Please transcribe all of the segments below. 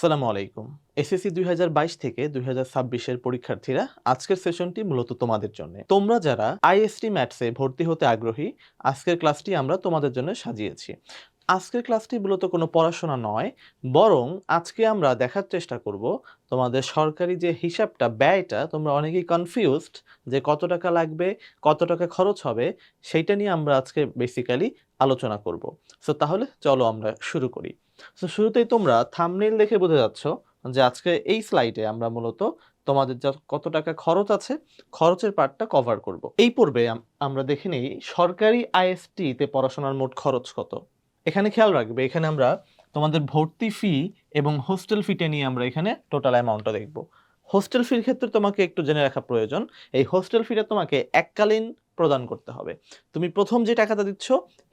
আসসালামু আলাইকুম। এসএসসি ২০২২ থেকে ২০২৬ এর পরীক্ষার্থীরা, আজকের সেশনটি মূলত তোমাদের জন্য। তোমরা যারা আইএসটি ম্যাথসে ভর্তি হতে আগ্রহী, আজকের ক্লাসটি আমরা তোমাদের জন্য সাজিয়েছি। আজকের ক্লাসটি মূলত কোনো পড়াশোনা নয়, বরং আজকে আমরা দেখার চেষ্টা করব তোমাদের সরকারি যে হিসাবটা, ব্যয়টা তোমরা অনেকেই কনফিউজড যে কত টাকা লাগবে, কত টাকা খরচ হবে, সেইটা নিয়ে আমরা আজকে বেসিক্যালি আলোচনা করব। সো তাহলে চলো আমরা শুরু করি। সো শুরুতেই তোমরা থাম্বনেইল দেখে বুঝে যাচ্ছ যে আজকে এই স্লাইডে আমরা মূলত তোমাদের যা কত টাকা খরচ আছে, খরচের পার্টটা কভার করব। এই পর্বে আমরা দেখে নেই সরকারি আইএসটি তে পড়াশোনার মোট খরচ কত। এখানে খেয়াল রাখবে, এখানে আমরা তোমাদের ভর্তি ফি এবং হোস্টেল ফিটা নিয়ে আমরা এখানে টোটাল অ্যামাউন্টটা দেখব। হোস্টেল ফির ক্ষেত্রে তোমাকে একটু জেনে রাখা প্রয়োজন, এই হোস্টেল ফিটা তোমাকে এককালীন প্রদান করতে হবে। তুমি প্রথম যে টাকাটা দিচ্ছ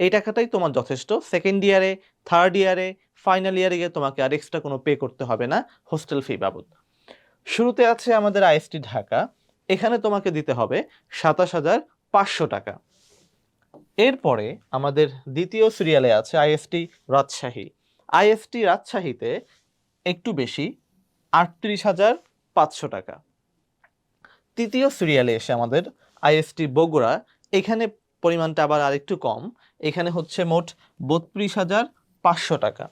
এই টাকাটাই তোমার যথেষ্ট। সেকেন্ড ইয়ারে, থার্ড ইয়ারে, ফাইনাল ইয়ারে গিয়ে তোমাকে আর এক্সট্রা কোনো পে করতে হবে না হোস্টেল ফি বাবদ। শুরুতে আছে আমাদের আইএসটি ঢাকা, এখানে তোমাকে দিতে হবে ২৭,৫০০ টাকা। এরপরে আমাদের দ্বিতীয় সিরিয়ালে আছে আইএসটি রাজশাহী। আইএসটি রাজশাহীতে একটু বেশি, ৩৮,৫০০ টাকা। তৃতীয় সিরিয়ালে এসে আমাদের আইএসটি বগুড়া, এখানে পরিমাণটা আবার আরেকটু কম, এখানে হচ্ছে মোট ৩২,৫০০ টাকা।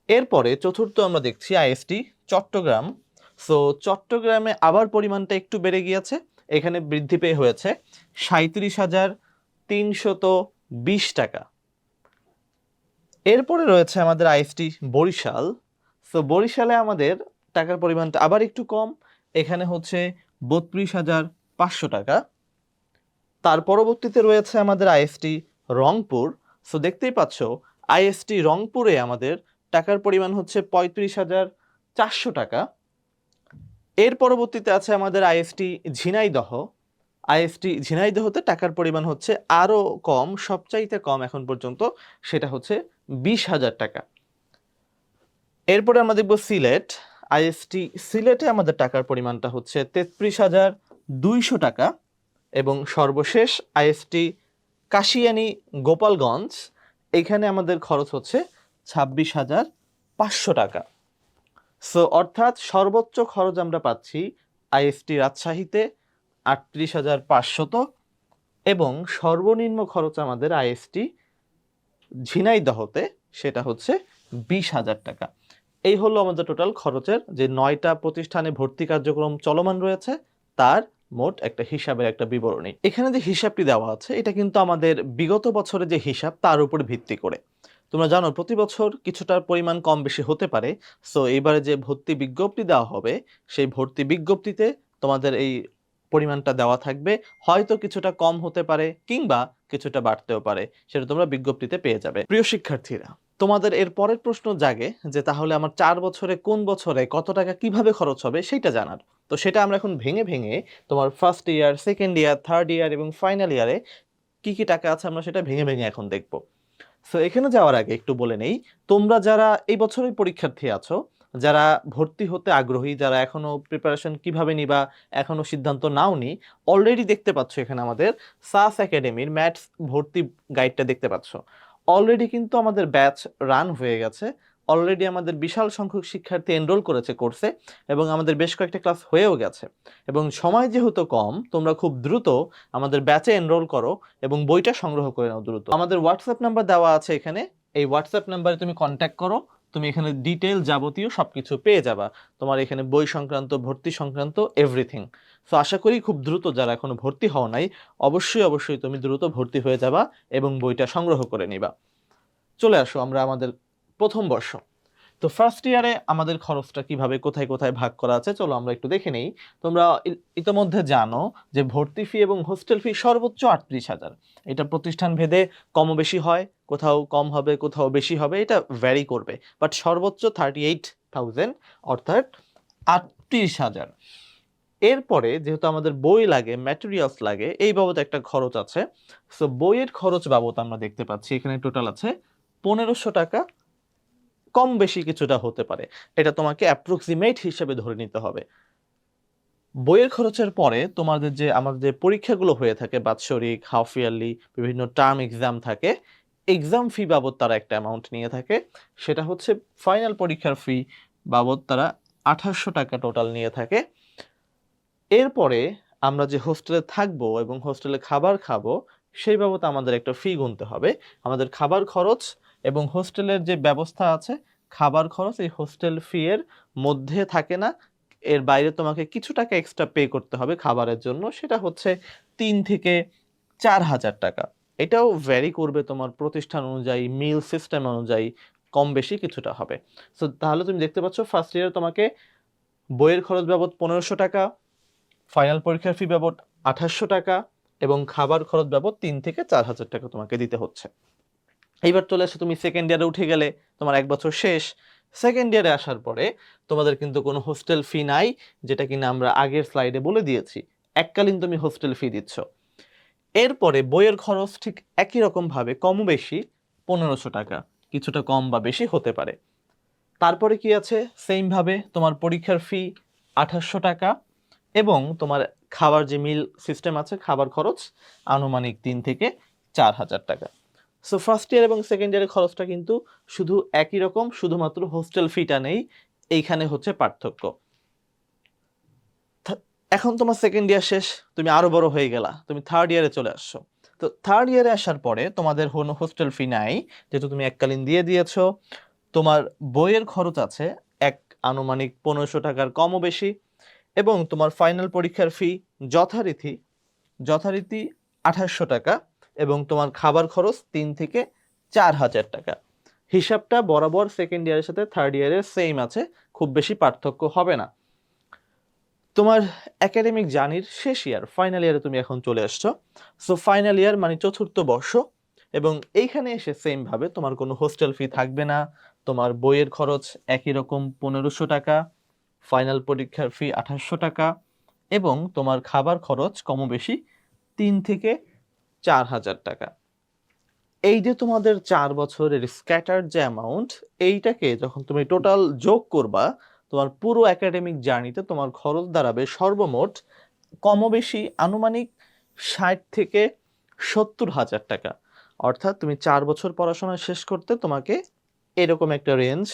এরপরে চতুর্থ আমরা দেখছি আইএসটি চট্টগ্রাম। সো চট্টগ্রামে আবার পরিমাণটা একটু বেড়ে গিয়েছে, এখানে বৃদ্ধি পেয়ে হয়েছে ৩৭,৩২০ টাকা। এরপরে রয়েছে আমাদের আইএসটি বরিশাল। সো বরিশালে আমাদের টাকার পরিমাণটা আবার একটু কম, এখানে হচ্ছে ৩২,৫০০ টাকা। তার পরবর্তীতে রয়েছে আমাদের আইএসটি রংপুর। সো দেখতেই পাচ্ছ আইএসটি রংপুরে আমাদের টাকার পরিমাণ হচ্ছে ৩৫,৪০০ টাকা। এর পরবর্তীতে আছে আমাদের আইএসটি ঝিনাইদহ। আইএসটি ঝিনাইদহতে টাকার পরিমাণ হচ্ছে আরও কম, সবচাইতে কম এখন পর্যন্ত, সেটা হচ্ছে ২০,০০০ টাকা। এরপরে আমরা দেখব সিলেট। আইএসটি সিলেটে আমাদের টাকার পরিমাণটা হচ্ছে ৩৩,২০০ টাকা। এবং সর্বশেষ আইএসটি কাশিয়ানী গোপালগঞ্জ, এখানে আমাদের খরচ হচ্ছে ২৬,৫০০ টাকা। সো অর্থাৎ সর্বোচ্চ খরচ আমরা পাচ্ছি আইএসটি রাজশাহীতে ৩৮,৫০০ এবং সর্বনিম্ন খরচ আমাদের আইএসটি ঝিনাইদহতে, সেটা হচ্ছে ২০,০০০ টাকা। এই হলো আমাদের টোটাল খরচের, যে ৯টা প্রতিষ্ঠানে ভর্তি কার্যক্রম চলমান রয়েছে তার মোট একটা হিসাবের একটা বিবরণী। এখানে যে হিসাবটি দেওয়া আছে এটা কিন্তু আমাদের বিগত বছরের যে হিসাব তার উপর ভিত্তি করে। তোমরা জানো প্রতি বছর কিছুটার পরিমাণ কম বেশি হতে পারে। সো এবারে যে ভর্তি বিজ্ঞপ্তি দেওয়া হবে সেই ভর্তি বিজ্ঞপ্তিতে তোমাদের এই পরিমাণটা দেওয়া থাকবে, হয়তো কিছুটা কম হতে পারে কিংবা কিছুটা বাড়তেও পারে, সেটা তোমরা বিজ্ঞপ্তিতে পেয়ে যাবে। প্রিয় শিক্ষার্থীরা, তোমাদের এর পরের প্রশ্ন জাগে যে তাহলে আমার ৪ বছরে কোন বছরে কত টাকা কিভাবে খরচ হবে সেইটা জানার। তো সেটা আমরা এখন ভেঙে ভেঙে তোমার first year, second year, third year এবং ফাইনাল ইয়ারে কি কি টাকা আছে আমরা সেটা ভেঙে ভেঙে এখন দেখব। সো এখানে যাওয়ার আগে একটু বলে নেই, তোমরা যারা এই বছরের পরীক্ষার্থী আছো, যারা ভর্তি হতে আগ্রহী, যারা এখনো প্রিপারেশন কিভাবে নিবা এখনো সিদ্ধান্ত নাওনি, অলরেডি দেখতে পাচ্ছ এখানে আমাদের সাস একাডেমির ম্যাথস ভর্তি গাইডটা দেখতে পাচ্ছ। অলরেডি কিন্তু আমাদের ব্যাচ রান হয়ে গেছে, অলরেডি আমাদের বিশাল সংখ্যক শিক্ষার্থী এনরোল করেছে কোর্সে এবং আমাদের বেশ কয়েকটা ক্লাস হয়েও গেছে। এবং সময় যেহেতু কম, তোমরা খুব দ্রুত আমাদের ব্যাচে এনরোল করো এবং বইটা সংগ্রহ করে নাও দ্রুত। আমাদের হোয়াটসঅ্যাপ নাম্বার দেওয়া আছে এখানে, এই হোয়াটসঅ্যাপ নাম্বারে তুমি কন্ট্যাক্ট করো, তুমি এখানে ডিটেইল যাবতীয় সবকিছু পেয়ে যাবা, তোমার এখানে বই সংক্রান্ত, ভর্তি সংক্রান্ত এভরিথিং। সো আশা করি খুব দ্রুত, যারা এখনো ভর্তি হও নাই, অবশ্যই অবশ্যই তুমি দ্রুত ভর্তি হয়ে যাবা এবং বইটা সংগ্রহ করে নিবা। চলে আসো আমরা আমাদের প্রথম বর্ষ। তো ফার্স্ট ইয়ারে আমাদের খরচটা কিভাবে কোথায় কোথায় ভাগ করা আছে চলো আমরা একটু দেখে নেই। তোমরা ইতোমধ্যে জানো যে ভর্তি ফি এবং হোস্টেল ফি সর্বোচ্চ ৩৮,০০০। এটা প্রতিষ্ঠান ভেদে কম বেশি হয়, কোথাও কম হবে কোথাও বেশি হবে, এটা ভ্যারি করবে, বাট সর্বোচ্চ ৩৮,০০০ অর্থাৎ ৩৮,০০০। এরপরে যেহেতু আমাদের বই লাগে, ম্যাটেরিয়ালস লাগে, এই বাবদ একটা খরচ আছে। সো বইয়ের খরচ বাবদ আমরা দেখতে পাচ্ছি এখানে টোটাল আছে ১৫০০ টাকা, কম বেশি কিছুটা হতে পারে, এটা তোমাকে অ্যাপ্রক্সিমেট হিসেবে ধরে নিতে হবে। বইয়ের খরচের পরে আমাদের যে পরীক্ষাগুলো হয়ে থাকে, বাৎসরিক, হাফ ইয়ারলি, বিভিন্ন টার্ম এক্সাম থাকে, এক্সাম ফি বাবদ তারা একটা অ্যামাউন্ট নিয়ে থাকে, সেটা হচ্ছে ফাইনাল পরীক্ষার ফি বাবদ তারা 2800 টাকা টোটাল নিয়ে থাকে। এরপরে আমরা যে হোস্টেলে থাকবো এবং হোস্টেলে খাবার খাবো সেই বাবদ আমাদের একটা ফি গুনতে হবে। আমাদের খাবার খরচ এবং হোস্টেলের যে ব্যবস্থা আছে, খাবার খরচ এই হোস্টেল ফি এর মধ্যে থাকে না, এর বাইরে তোমাকে কিছু টাকা এক্সট্রা পে করতে হবে খাবারের জন্য, সেটা হচ্ছে 3 থেকে 4 হাজার টাকা। এটাও ভ্যারি করবে তোমার প্রতিষ্ঠান অনুযায়ী, মিল সিস্টেম অনুযায়ী, কম বেশি কিছুটা হবে। সো তাহলে তুমি দেখতে পাচ্ছ ফার্স্ট ইয়ারে তোমাকে বইয়ের খরচ বাবদ 1500 টাকা, ফাইনাল পরীক্ষার ফি বাবদ 2800 টাকা এবং খাবার খরচ বাবদ 3 থেকে 4 হাজার টাকা তোমাকে দিতে হচ্ছে। এইবার চলে আসো তুমি সেকেন্ড ইয়ারে উঠে গেলে, তোমার 1 বছর শেষ। সেকেন্ড ইয়ারে আসার পরে তোমাদের কিন্তু কোনো হোস্টেল ফি নাই, যেটা কিনা আমরা আগের স্লাইডে বলে দিয়েছি, এককালীন তুমি হোস্টেল ফি দিচ্ছ। এরপরে বইয়ের খরচ ঠিক একই রকম ভাবে কম বেশি 1500 টাকা, কিছুটা কম বা বেশি হতে পারে। তারপরে কি আছে, সেম ভাবে তোমার পরীক্ষার ফি 2800 টাকা এবং তোমার খাবার যে মিল সিস্টেম আছে, খাবার খরচ আনুমানিক 3 থেকে 4 হাজার টাকা। সো ফার্স্ট ইয়ার এবং সেকেন্ড ইয়ারের খরচটা কিন্তু শুধু একই রকম, শুধুমাত্র হোস্টেল ফিটা নেই, এইখানে হচ্ছে পার্থক্য। এখন তোমার সেকেন্ড ইয়ার শেষ, তুমি আরো বড় হয়ে গেলা, তুমি থার্ড ইয়ারে চলে আসছো। তো থার্ড ইয়ারে আসার পরে তোমাদের কোনো হোস্টেল ফি নাই, যেহেতু তুমি এককালীন দিয়ে দিয়েছো। তোমার বইয়ের খরচ আছে এক আনুমানিক 1500 টাকার কমও বেশি এবং তোমার ফাইনাল পরীক্ষার ফি যথারীতি 2800 টাকা এবং তোমার খাবার খরচ 3 থেকে 4 হাজার টাকা। হিসাবটা বরাবর সেকেন্ড ইয়ারের সাথে থার্ড ইয়ারের সেম আছে, খুব বেশি পার্থক্য হবে না। তোমার একাডেমিক জার্নির শেষ ইয়ার, ফাইনাল ইয়ারে তুমি এখন চলে আসছো। সো ফাইনাল ইয়ার মানে চতুর্থ বর্ষ, এবং এইখানে এসে সেম ভাবে তোমার কোনো হোস্টেল ফি থাকবে না। তোমার বইয়ের খরচ একই রকম 1500 টাকা, ফাইনাল পরীক্ষার ফি 2800 টাকা এবং তোমার খাবার খরচ কম বেশি 3 থেকে 4 হাজার টাকা। এই যে তোমাদের 4 বছরের স্ক্যাটার্ড যে অ্যামাউন্ট, এইটাকে যখন তুমি টোটাল যোগ করবা, তোমার পুরো একাডেমিক জার্নিতে তোমার খরচ দাঁড়াবে সর্বমোট কমবেশি আনুমানিক 60 থেকে 70 হাজার টাকা। অর্থাৎ তুমি 4 বছর পড়াশোনা শেষ করতে তোমাকে এরকম একটা রেঞ্জ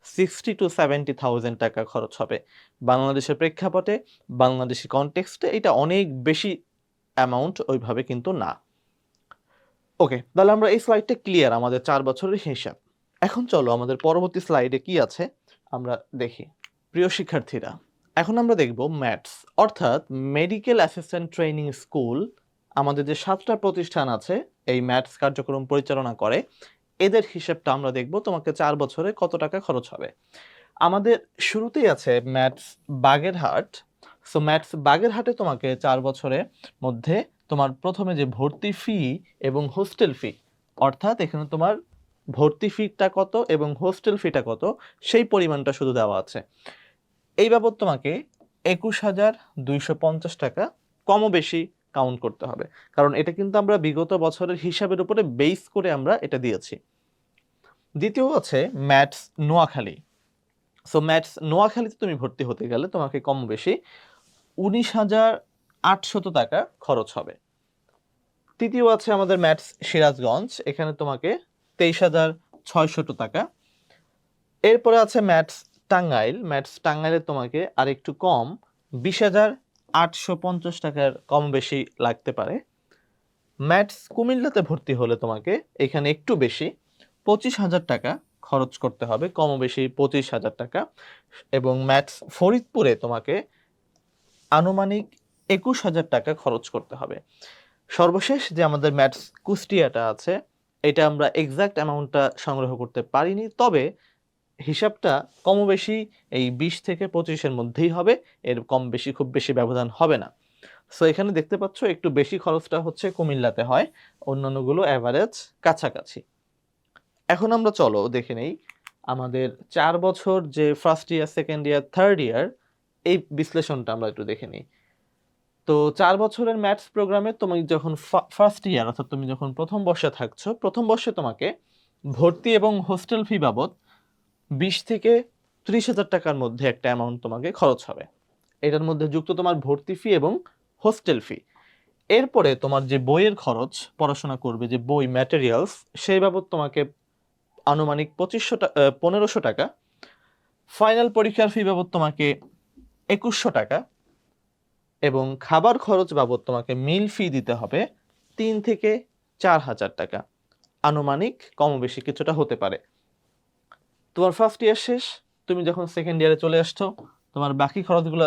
60 to 70,000 টাকা খরচ হবে। বাংলাদেশের প্রেক্ষাপটে, বাংলাদেশি কনটেক্সটে এটা অনেক বেশি অ্যামাউন্ট ওইভাবে কিন্তু না। ওকে, তাহলে আমরা এই স্লাইডটা ক্লিয়ার, আমাদের 4 বছরের হিসাব। এখন চলো আমাদের পরবর্তী স্লাইডে কি আছে আমরা দেখি। প্রিয় শিক্ষার্থীরা, এখন আমরা দেখব ম্যাথস, অর্থাৎ মেডিকেল অ্যাসিস্ট্যান্ট ট্রেনিং স্কুল। আমাদের যে 7টা প্রতিষ্ঠান আছে এই ম্যাথস কার্যক্রম পরিচালনা করে, এদের হিসাবটা আমরা দেখব তোমাকে 4 বছরে কত টাকা খরচ হবে। আমাদের শুরুতেই আছে ম্যাথস বাগেরহাট। সো ম্যাথস বাগেরহাটে তোমাকে 4 বছরের মধ্যে তোমার প্রথমে যে ভর্তি ফি এবং হোস্টেল ফি, অর্থাৎ এখানে তোমার ভর্তি ফিটা কত এবং হোস্টেল ফিটা কত সেই পরিমাণটা শুধু দেওয়া আছে। এই বাবদ তোমাকে 21,250 টাকা কমও বেশি কাউন্ট করতে হবে, কারণ এটা কিন্তু আমরা বিগত বছরের হিসাবের উপরে বেস করে আমরা এটা দিয়েছি। দ্বিতীয় আছে ম্যাথস নোয়াখালী। সো ম্যাথস নোয়াখালীতে তুমি ভর্তি হতে গেলে তোমাকে কম বেশি 19,800 টাকা খরচ হবে। তৃতীয় আছে আমাদের ম্যাথস সিরাজগঞ্জ, এখানে তোমাকে 23,600 টাকা। এরপরে আছে ম্যাথস টাঙ্গাইল। ম্যাথস টাঙ্গাইলে তোমাকে আর একটু কম 20,850 টাকার কম বেশি লাগতে পারে। ম্যাথস কুমিল্লাতে ভর্তি হলে তোমাকে এখানে একটু বেশি 25,000 টাকা খরচ করতে হবে, কম বেশি 25,000 টাকা। এবং ম্যাথস ফরিদপুরে তোমাকে আনুমানিক 21,000 টাকা খরচ করতে হবে। সর্বশেষ যে আমাদের ম্যাথস কুষ্টিয়াটা আছে, এটা আমরা এক্সাক্ট অ্যামাউন্টটা সংগ্রহ করতে পারিনি, তবে হিসাবটা কম বেশি এই 20 থেকে 25-এর মধ্যেই হবে, এর কম বেশি খুব বেশি ব্যবধান হবে না। সো এখানে দেখতে পাচ্ছ একটু বেশি খরচটা হচ্ছে কুমিল্লাতে হয়, অন্যান্যগুলো অ্যাভারেজ কাছাকাছি। এখন আমরা চলো দেখে নেই আমাদের 4 বছর যে first year, second year, third year, এই বিশ্লেষণটা আমরা একটু দেখে নিই। তো 4 বছরের ম্যাথস প্রোগ্রামে তুমি যখন ফার্স্ট ইয়ার, অর্থাৎ তুমি যখন প্রথম বর্ষে থাকছো, প্রথম বর্ষে তোমাকে ভর্তি এবং হোস্টেল ফি বাবদ 20 থেকে 30,000 টাকার মধ্যে একটা অ্যামাউন্ট তোমাকে খরচ হবে। এটার মধ্যে যুক্ত তোমার ভর্তি ফি এবং হোস্টেল ফি। এরপরে তোমার যে বইয়ের খরচ, পড়াশোনা করবে যে বই ম্যাটেরিয়ালস, সেই বাবদ তোমাকে আনুমানিক 1500 টাকা, ফাইনাল পরীক্ষার ফি বাবদ তোমাকে 2100 টাকা, এবং খাবার খরচ বাবদ তোমাকে মিল ফি দিতে হবে 3 থেকে 4 হাজার টাকা। আনুমানিক কম বেশি কিছুটা হতে পারে। তোমার ফার্স্ট ইয়ার শেষ, তুমি যখন সেকেন্ড ইয়ারে চলে আসছো, তোমার বাকি খরচগুলো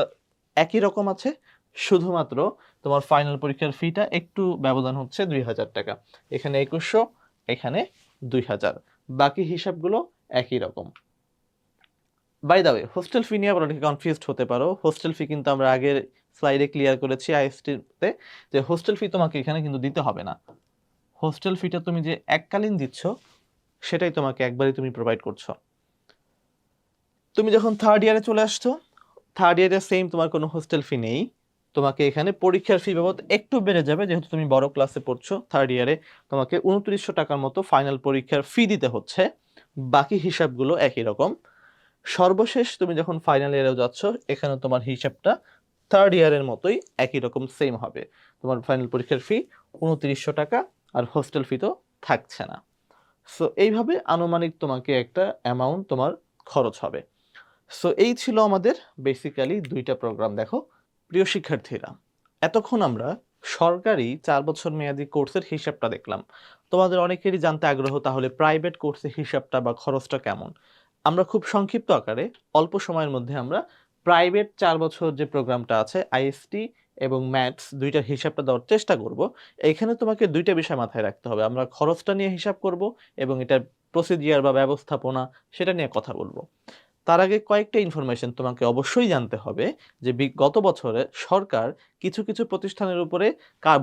একই রকম আছে, শুধুমাত্র তোমার ফাইনাল পরীক্ষার ফিটা একটু ব্যবধান হচ্ছে 2000 টাকা। এখানে 2100, এখানে 2000, বাকি হিসাবগুলো একই রকম। বাই দ্য ওয়ে, হোস্টেল ফি নিয়ে আবার অনেকে কনফিউজড হতে পারো। হোস্টেল ফি কিন্তু আমরা আগের স্লাইডে ক্লিয়ার করেছি আইএসটিতে, যে হোস্টেল ফি তোমাকে এখানে কিন্তু দিতে হবে না। হোস্টেল ফিটা তুমি যে এককালীন দিচ্ছ, সেটাই তোমাকে একবারই তুমি প্রোভাইড করছো। তুমি যখন থার্ড ইয়ারে চলে আসছো, থার্ড ইয়ারে সেম তোমার কোনো হোস্টেল ফি নেই। তোমাকে এখানে পরীক্ষার ফি বাবদ একটু বেড়ে যাবে, যেহেতু তুমি বড় ক্লাসে পড়ছো। থার্ড ইয়ারে তোমাকে 2900 টাকার মতো ফাইনাল পরীক্ষার ফি দিতে হচ্ছে, বাকি হিসাবগুলো একই রকম। সর্বশেষ তুমি যখন ফাইনাল ইয়ারেও যাচ্ছ, এখানে তোমার হিসাবটা থার্ড ইয়ারের মতোই একই রকম সেম হবে। তোমার ফাইনাল পরীক্ষার ফি 2900 টাকা, আর হোস্টেল ফি তো থাকছে না। সো এইভাবে আনুমানিক তোমাকে একটা অ্যামাউন্ট তোমার খরচ হবে। সো এই ছিল আমাদের বেসিক্যালি দুইটা প্রোগ্রাম। দেখো প্রিয় শিক্ষার্থীরা, এতক্ষণ আমরা সরকারি 4 বছর মেয়াদী কোর্সের হিসাবটা দেখলাম। তোমাদের অনেকেরই জানতে আগ্রহ, তাহলে প্রাইভেট কোর্সের হিসাবটা বা খরচটা কেমন। আমরা খুব সংক্ষিপ্ত আকারে অল্প সময়ের মধ্যে আমরা প্রাইভেট 4 বছর যে প্রোগ্রামটা আছে আইএসটি এবং ম্যাথস, দুইটার হিসাবটা দেওয়ার চেষ্টা করব। এখানে তোমাকে দুইটা বিষয় মাথায় রাখতে হবে। আমরা খরচটা নিয়ে হিসাব করব এবং এটার প্রসিডিয়ার বা ব্যবস্থাপনা সেটা নিয়ে কথা বলবো। তার আগে কয়েকটা ইনফরমেশন তোমাকে অবশ্যই জানতে হবে, যে গত বছরে সরকার কিছু কিছু প্রতিষ্ঠানের উপরে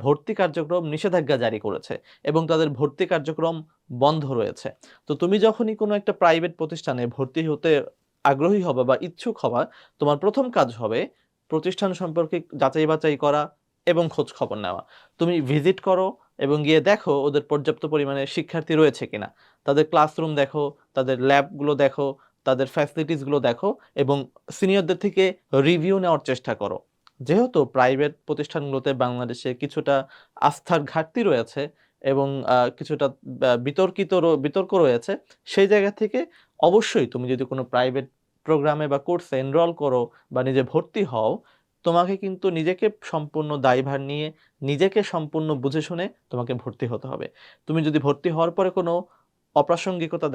ভর্তি কার্যক্রম নিষেধাজ্ঞা জারি করেছে এবং তাদের ভর্তি কার্যক্রম বন্ধ রয়েছে। তো তুমি যখনই কোনো একটা প্রাইভেট প্রতিষ্ঠানে ভর্তি হতে আগ্রহী হবে বা ইচ্ছুক হবা, তোমার প্রথম কাজ হবে প্রতিষ্ঠান সম্পর্কে যাচাই বাছাই করা এবং খোঁজ খবর নেওয়া। তুমি ভিজিট করো এবং গিয়ে দেখো ওদের পর্যাপ্ত পরিমাণে শিক্ষার্থী রয়েছে কিনা, তাদের ক্লাসরুম দেখো, তাদের ল্যাবগুলো দেখো, তাদের ফ্যাসিলিটিসগুলো দেখো, এবং সিনিয়রদের থেকে রিভিউ নেওয়ার চেষ্টা করো। যেহেতু প্রাইভেট প্রতিষ্ঠানগুলোতে বাংলাদেশে কিছুটা আস্থার ঘাটতি রয়েছে এবং কিছুটা বিতর্ক রয়েছে, সেই জায়গা থেকে অবশ্যই তুমি যদি কোনো প্রাইভেট প্রোগ্রামে বা কোর্সে এনরোল করো বা নিজে ভর্তি হও, তোমাকে কিন্তু নিজেকে সম্পূর্ণ দায়ভার নিয়ে, নিজেকে সম্পূর্ণ বুঝে শুনে তোমাকে ভর্তি হতে হবে। তুমি যদি ভর্তি হওয়ার পরে কোনো অপ্রাসঙ্গিকতা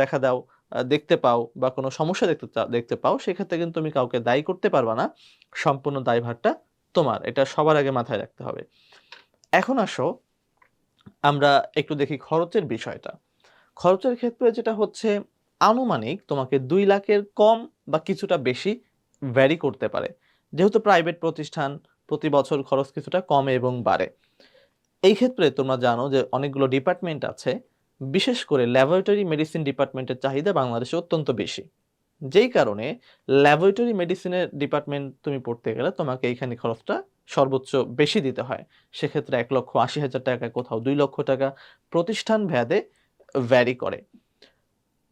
দেখতে পাও বা কোনো সমস্যা দেখতে পাও, সেক্ষেত্রে কিন্তু তুমি কাউকে দায়ী করতে পারবা না। সম্পূর্ণ দায়ভারটা তোমার, এটা সবার আগে মাথায় রাখতে হবে। এখন আসো আমরা একটু দেখি খরচের বিষয়টা। খরচের ক্ষেত্রে যেটা হচ্ছে, আনুমানিক তোমাকে 2 লাখের কম বা কিছুটা বেশি ভ্যারি করতে পারে। যেহেতু প্রাইভেট প্রতিষ্ঠান, প্রতি বছর খরচ কিছুটা কমে এবং বাড়ে। এই ক্ষেত্রে তোমরা জানো যে অনেকগুলো ডিপার্টমেন্ট আছে, বিশেষ করে ল্যাবরেটরি মেডিসিন ডিপার্টমেন্টের চাহিদা বাংলাদেশে অত্যন্ত বেশি। যেই কারণে ল্যাবরেটরি মেডিসিনের ডিপার্টমেন্ট তুমি পড়তে গেলে তোমাকে এইখানে খরচটা সর্বোচ্চ বেশি দিতে হয়। সেক্ষেত্রে 1,80,000 টাকা, কোথাও 2 লক্ষ টাকা, প্রতিষ্ঠান ভেদে ভ্যারি করে।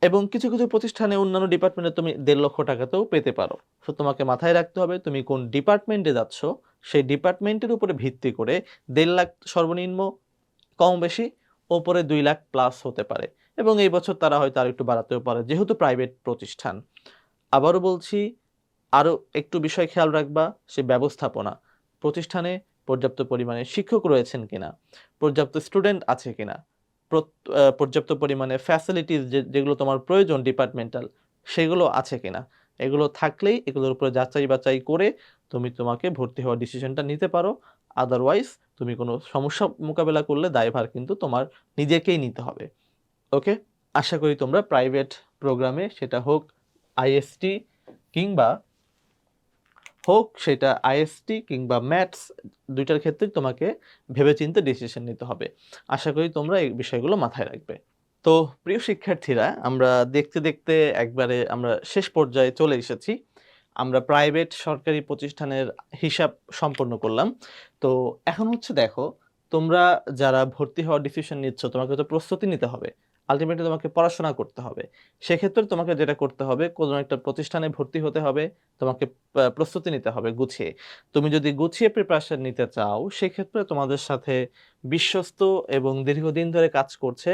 এবং কিছু কিছু প্রতিষ্ঠানে অন্যান্য ডিপার্টমেন্টে তুমি 1.5 লক্ষ টাকাতেও পেতে পারো। তো তোমাকে মাথায় রাখতে হবে তুমি কোন ডিপার্টমেন্টে যাচ্ছ, সেই ডিপার্টমেন্টের উপরে ভিত্তি করে 1.5 লাখ সর্বনিম্ন, কম বেশি ওপরে 2 লাখ প্লাস হতে পারে, এবং এই বছর তারা হয়তো আর একটু বাড়াতেও পারে যেহেতু প্রাইভেট প্রতিষ্ঠান। আবারও বলছি, আরও একটু বিষয় খেয়াল রাখবা, সে ব্যবস্থাপনা। প্রতিষ্ঠানে পর্যাপ্ত পরিমাণে শিক্ষক রয়েছেন কিনা, পর্যাপ্ত স্টুডেন্ট আছে কিনা, পর্যাপ্ত পরিমাণে ফ্যাসিলিটিস যেগুলো তোমার প্রয়োজন ডিপার্টমেন্টাল, সেগুলো আছে কিনা। এগুলো থাকলেই এগুলোর উপরে যাচাই বাছাই করে তোমাকে ভর্তি হওয়ার ডিসিশনটা নিতে পারো। আদারওয়াইজ তুমি কোনো সমস্যা মোকাবেলা করলে দায়ভার কিন্তু তোমার নিজেকেই নিতে হবে। ওকে, আশা করি তোমরা প্রাইভেট প্রোগ্রামে, সেটা হোক আইএসটি কিংবা সেটা আইএসটি কিংবা ম্যাথস, দুইটার ক্ষেত্রে তোমাকে ভেবেচিন্তে ডিসিশন নিতে হবে। আশা করি তোমরা এই বিষয়গুলো মাথায় রাখবে। তো প্রিয় শিক্ষার্থীরা, আমরা দেখতে দেখতে একবারে আমরা শেষ পর্যায়ে চলে এসেছি। আমরা প্রাইভেট সরকারি প্রতিষ্ঠানের হিসাব সম্পন্ন করলাম। তো এখন হচ্ছে দেখো, তোমরা যারা ভর্তি হওয়ার ডিসিশন নিচ্ছ, তোমাকে তো প্রস্তুতি নিতে হবে। আল্টিমেটলি তোমাকে পড়াশোনা করতে হবে। সেক্ষেত্রে তোমাকে যেটা করতে হবে, কোনো একটা প্রতিষ্ঠানে ভর্তি হতে হবে, তোমাকে প্রস্তুতি নিতে হবে গুছিয়ে। তুমি যদি গুছিয়ে প্রিপারেশন নিতে চাও, সেক্ষেত্রে তোমাদের সাথে বিশ্বস্ত এবং দীর্ঘদিন ধরে কাজ করছে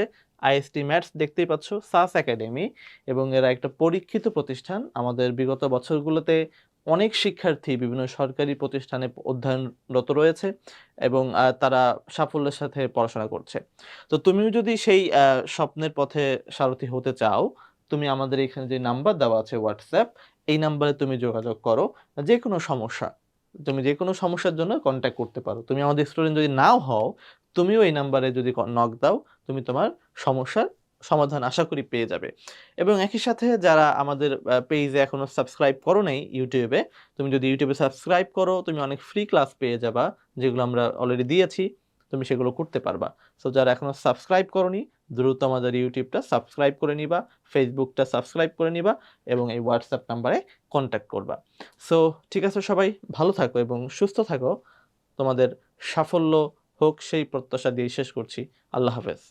আইএসটি ম্যাথস, দেখতেই পাচ্ছ, সাস একাডেমি, এবং এরা একটা পরীক্ষিত প্রতিষ্ঠান। আমাদের বিগত বছরগুলোতে অনেক শিক্ষার্থী বিভিন্ন সরকারি প্রতিষ্ঠানে অধ্যয়নরত রয়েছে এবং তারা সাফল্যের সাথে পড়াশোনা করছে। তো তুমিও যদি সেই স্বপ্নের পথে সারথি হতে চাও, তুমি আমাদের এখানে যে নাম্বার দেওয়া আছে হোয়াটসঅ্যাপ, এই নাম্বারে তুমি যোগাযোগ করো। যেকোনো সমস্যা, তুমি যেকোনো সমস্যার জন্য কনট্যাক্ট করতে পারো। তুমি আমাদের স্টুডেন্ট যদি নাও হও, তুমিও এই নাম্বারে যদি নক দাও, তুমি তোমার সমস্যার সমাধান আশা করি পেয়ে যাবে। এবং একই সাথে যারা আমাদের পেজে এখনো সাবস্ক্রাইব করো নাই ইউটিউবে, তুমি যদি ইউটিউবে সাবস্ক্রাইব করো, তুমি অনেক ফ্রি ক্লাস পেয়ে যাবা, যেগুলো আমরা অলরেডি দিয়েছি, তুমি সেগুলো করতে পারবা। সো যারা এখনো সাবস্ক্রাইব করোনি, দ্রুত আমাদের ইউটিউবটা সাবস্ক্রাইব করে নিবা, ফেসবুকটা সাবস্ক্রাইব করে নিবা এবং এই হোয়াটসঅ্যাপ নাম্বারে কন্ট্যাক্ট করবা। সো ঠিক আছে, সবাই ভালো থাকো এবং সুস্থ থাকো। তোমাদের সাফল্য হোক সেই প্রত্যাশা দিয়ে শেষ করছি। আল্লাহ হাফেজ।